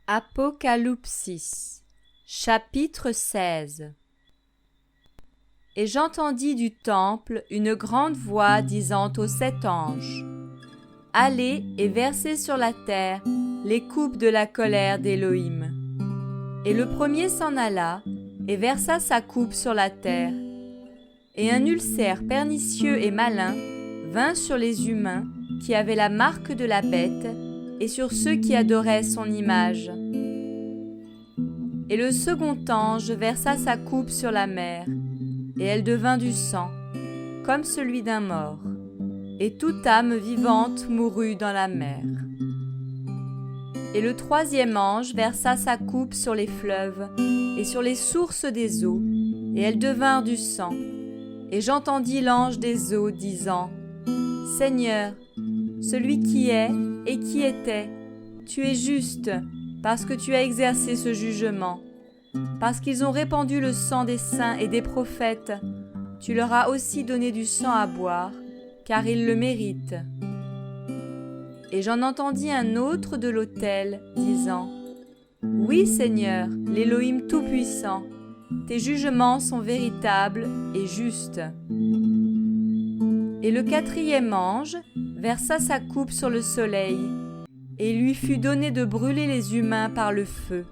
Apocalypsis, chapitre 16. Et j'entendis du temple une grande voix disant aux 7 anges : Allez et versez sur la terre les coupes de la colère d'Élohim. Et le premier s'en alla et versa sa coupe sur la terre. Et un ulcère pernicieux et malin vint sur les humains qui avaient la marque de la bête et sur ceux qui adoraient son image. Et le second ange versa sa coupe sur la mer, et elle devint du sang, comme celui d'un mort, et toute âme vivante mourut dans la mer. Et le troisième ange versa sa coupe sur les fleuves et sur les sources des eaux, et elles devinrent du sang. Et j'entendis l'ange des eaux disant : Seigneur, celui qui est et qui était, tu es juste, parce que tu as exercé ce jugement. Parce qu'ils ont répandu le sang des saints et des prophètes, tu leur as aussi donné du sang à boire, car ils le méritent. Et j'en entendis un autre de l'autel, disant : Oui, Seigneur, l'Élohim Tout-Puissant, tes jugements sont véritables et justes. Et le quatrième ange versa sa coupe sur le soleil, et il lui fut donné de brûler les humains par le feu.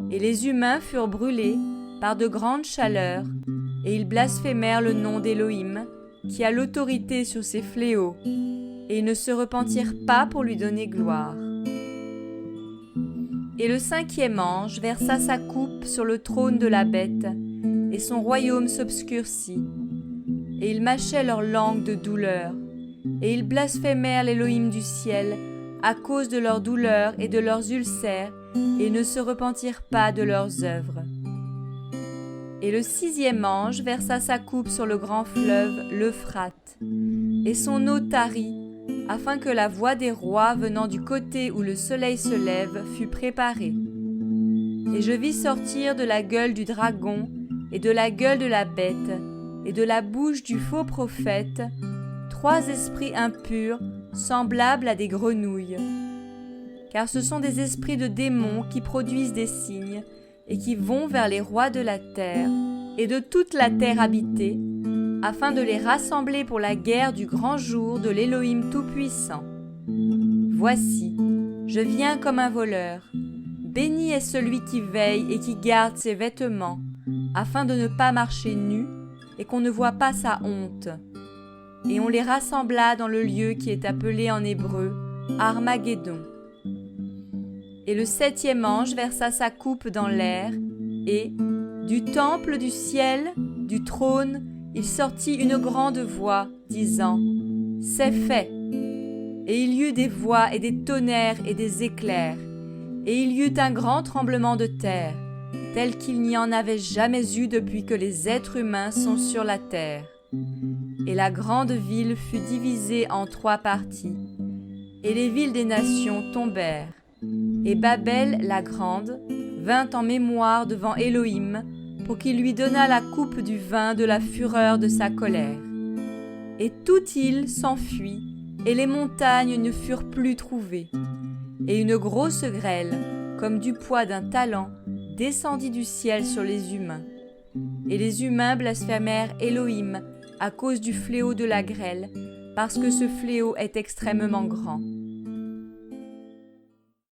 Et les humains furent brûlés par de grandes chaleurs, et ils blasphémèrent le nom d'Élohim, qui a l'autorité sur ces fléaux, et ils ne se repentirent pas pour lui donner gloire. Et le cinquième ange versa sa coupe sur le trône de la bête, et son royaume s'obscurcit. Et ils mâchaient leur langue de douleur, et ils blasphémèrent l'Élohim du ciel à cause de leurs douleurs et de leurs ulcères, et ne se repentirent pas de leurs œuvres. Et le sixième ange versa sa coupe sur le grand fleuve, l'Euphrate, et son eau tarit, afin que la voie des rois venant du côté où le soleil se lève fût préparée. Et je vis sortir de la gueule du dragon, et de la gueule de la bête, et de la bouche du faux prophète, 3 esprits impurs, semblables à des grenouilles. Car ce sont des esprits de démons qui produisent des signes, et qui vont vers les rois de la terre, et de toute la terre habitée, afin de les rassembler pour la guerre du grand jour de l'Élohim Tout-Puissant. Voici, je viens comme un voleur. Béni est celui qui veille et qui garde ses vêtements, afin de ne pas marcher nu, et qu'on ne voit pas sa honte. Et on les rassembla dans le lieu qui est appelé en hébreu Armageddon. Et le septième ange versa sa coupe dans l'air, et, du temple du ciel, du trône, il sortit une grande voix, disant : C'est fait. Et il y eut des voix et des tonnerres et des éclairs, et il y eut un grand tremblement de terre, tel qu'il n'y en avait jamais eu depuis que les êtres humains sont sur la terre. Et la grande ville fut divisée en 3 parties, et les villes des nations tombèrent. Et Babel, la grande, vint en mémoire devant Élohim, pour qu'il lui donnât la coupe du vin de la fureur de sa colère. Et toute île s'enfuit, et les montagnes ne furent plus trouvées. Et une grosse grêle, comme du poids d'un talent, descendit du ciel sur les humains. Et les humains blasphémèrent Élohim à cause du fléau de la grêle, parce que ce fléau est extrêmement grand.